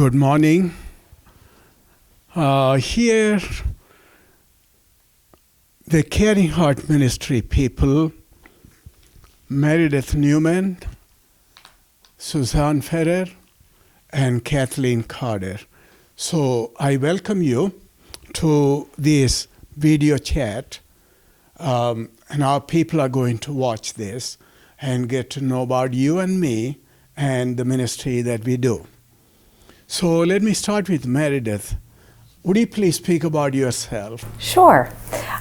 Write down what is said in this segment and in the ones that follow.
Good morning. Here, the Caring Heart Ministry people, Meredith Newman, Suzanne Ferrer, and Kathleen Carter. So I welcome you to this video chat, and our people are going to watch this and get to know about you and me and the ministry that we do. So let me start with Meredith. Would you please speak about yourself? Sure.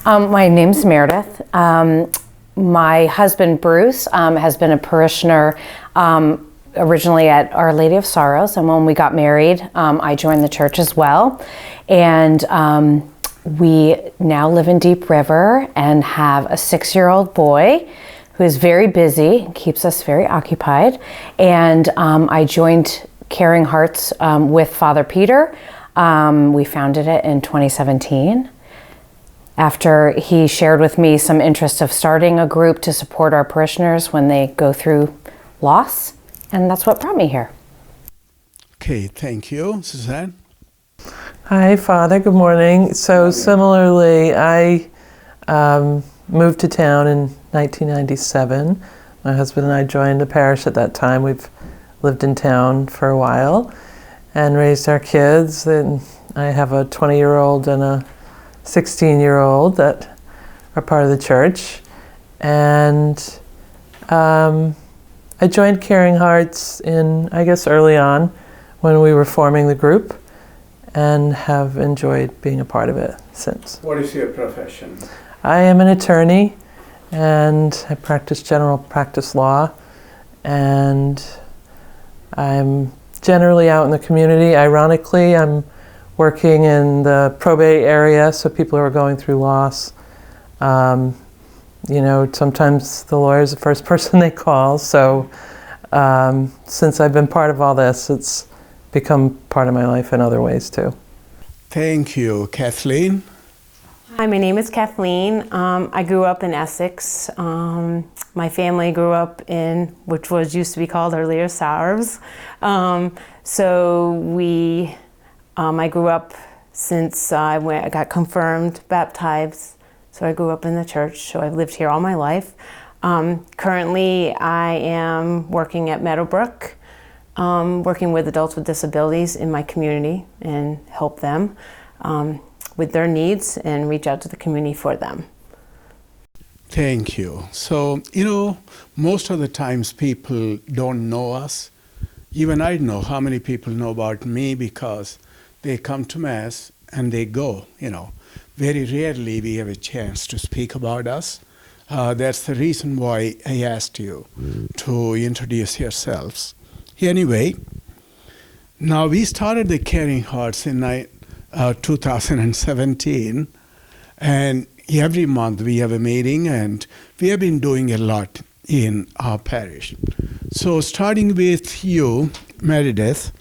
My name's Meredith. My husband, Bruce, has been a parishioner originally at Our Lady of Sorrows, and when we got married, I joined the church as well. And we now live in Deep River and have a 6-year-old boy who is very busy, keeps us very occupied. And I joined Caring Hearts with Father Peter. We founded it in 2017 after he shared with me some interest of starting a group to support our parishioners when they go through loss, and that's what brought me here. Okay, thank you. Suzanne? Hi, Father. Good morning. So similarly, I moved to town in 1997. My husband and I joined the parish at that time. We've lived in town for a while and raised our kids. And I have a 20-year-old and a 16-year-old that are part of the church. And I joined Caring Hearts I guess early on when we were forming the group, and have enjoyed being a part of it since. What is your profession? I am an attorney, and I practice general practice law, and I'm generally out in the community. Ironically, I'm working in the probate area, so people who are going through loss. Sometimes the lawyer is the first person they call, so since I've been part of all this, it's become part of my life in other ways too. Thank you. Kathleen? Hi, my name is Kathleen. I grew up in Essex. My family grew up in, which used to be called Our Lady of Sorrows. I grew up since I got confirmed, baptized. So I grew up in the church, so I've lived here all my life. Currently, I am working at Meadowbrook, working with adults with disabilities in my community and help them with their needs and reach out to the community for them. Thank you. So, most of the times people don't know us. Even I know how many people know about me because they come to Mass and they go, Very rarely we have a chance to speak about us. That's the reason why I asked you to introduce yourselves. Anyway, now we started the Caring Hearts in 2017, and every month we have a meeting, and we have been doing a lot in our parish. So starting with you, Meredith,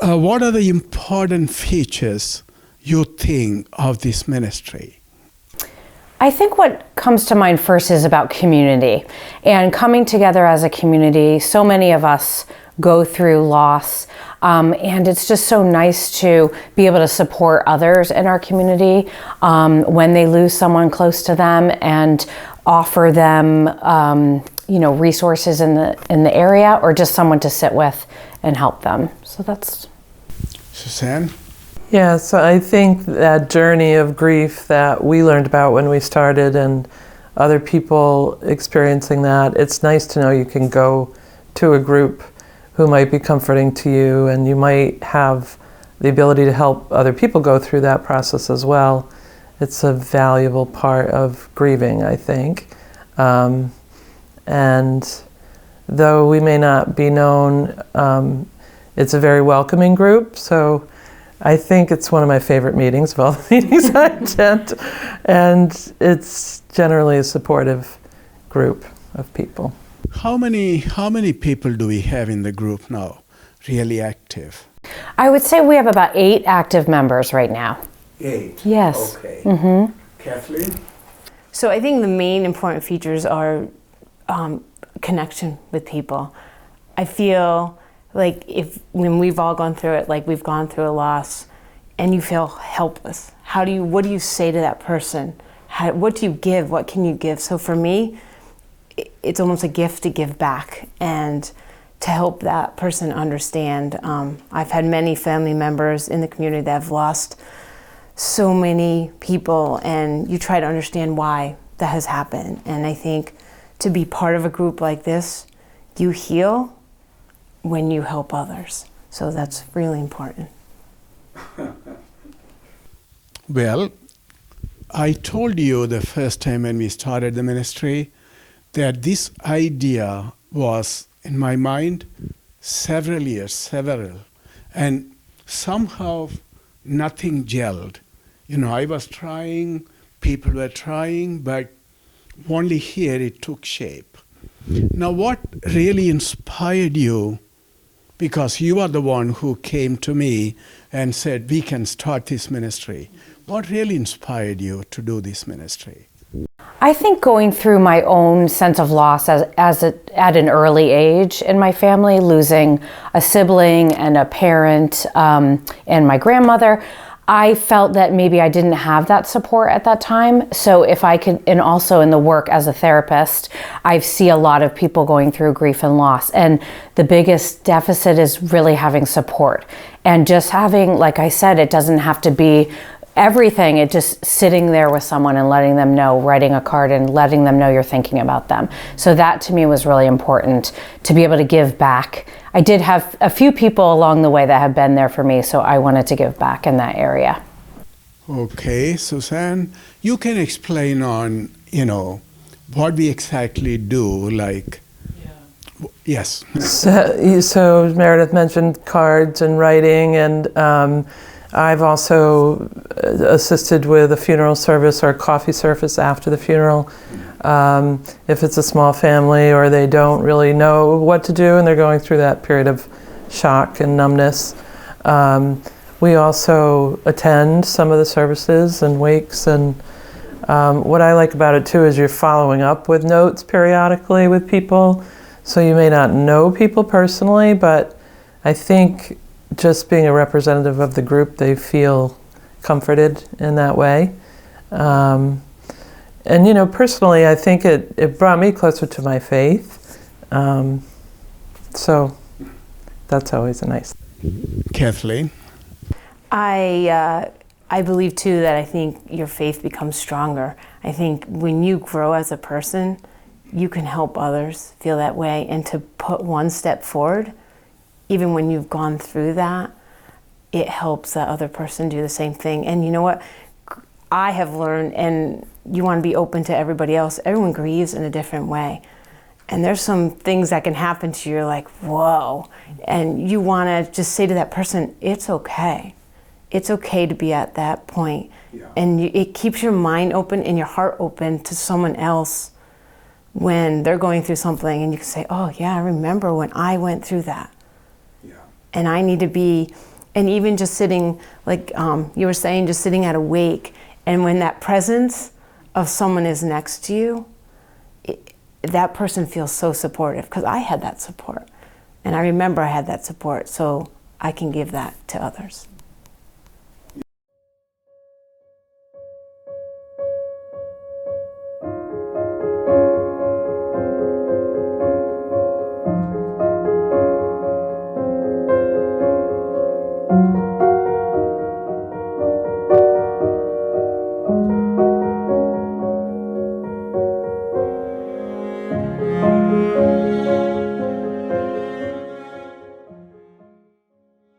what are the important features you think of this ministry? I think what comes to mind first is about community and coming together as a community. So many of us go through loss, and it's just so nice to be able to support others in our community when they lose someone close to them and offer them resources in the area, or just someone to sit with and help them. So that's... Suzanne? Yeah, so I think that journey of grief that we learned about when we started, and other people experiencing that, it's nice to know you can go to a group who might be comforting to you, and you might have the ability to help other people go through that process as well. It's a valuable part of grieving, I think. And though we may not be known, it's a very welcoming group, so I think it's one of my favorite meetings of all the meetings I attend, and it's generally a supportive group of people. How many people do we have in the group now, really active? I would say we have about 8 active members right now. 8? Yes. Okay. Mm-hmm. Kathleen? So I think the main important features are connection with people. I feel like when we've all gone through it, like we've gone through a loss and you feel helpless, what do you say to that person? What do you give? What can you give? So for me, it's almost a gift to give back and to help that person understand. I've had many family members in the community that have lost so many people, and you try to understand why that has happened. And I think to be part of a group like this, you heal when you help others. So that's really important. Well, I told you the first time when we started the ministry that this idea was in my mind several years, and somehow nothing gelled. You know, I was trying, people were trying, but only here it took shape. Now, what really inspired you, because you are the one who came to me and said, we can start this ministry. What really inspired you to do this ministry? I think going through my own sense of loss at an early age in my family, losing a sibling and a parent and my grandmother, I felt that maybe I didn't have that support at that time. So if I could, and also in the work as a therapist, I see a lot of people going through grief and loss. And the biggest deficit is really having support. And just having, like I said, it doesn't have to be everything. It just sitting there with someone and letting them know, writing a card and letting them know you're thinking about them. So that to me was really important, to be able to give back. I did have a few people along the way that have been there for me, so I wanted to give back in that area. Okay, Suzanne, you can explain on, what we exactly do, like, yes. So Meredith mentioned cards and writing, and I've also assisted with a funeral service or a coffee service after the funeral. If it's a small family or they don't really know what to do and they're going through that period of shock and numbness. We also attend some of the services and wakes, and what I like about it too is you're following up with notes periodically with people. So you may not know people personally, but I think just being a representative of the group, they feel comforted in that way. And personally, I think it brought me closer to my faith. So that's always a nice thing. Kathleen? I believe too that I think your faith becomes stronger. I think when you grow as a person, you can help others feel that way, and to put one step forward, even when you've gone through that, it helps that other person do the same thing. And you know what? I have learned, and you want to be open to everybody else. Everyone grieves in a different way. And there's some things that can happen to you, you're like, whoa. And you want to just say to that person, it's okay. It's okay to be at that point. Yeah. And it keeps your mind open and your heart open to someone else when they're going through something, and you can say, oh yeah, I remember when I went through that. Yeah. And I need to be, and even just sitting, like you were saying, just sitting at a wake, and when that presence of someone is next to you, that person feels so supportive, because I had that support. And I remember I had that support, so I can give that to others.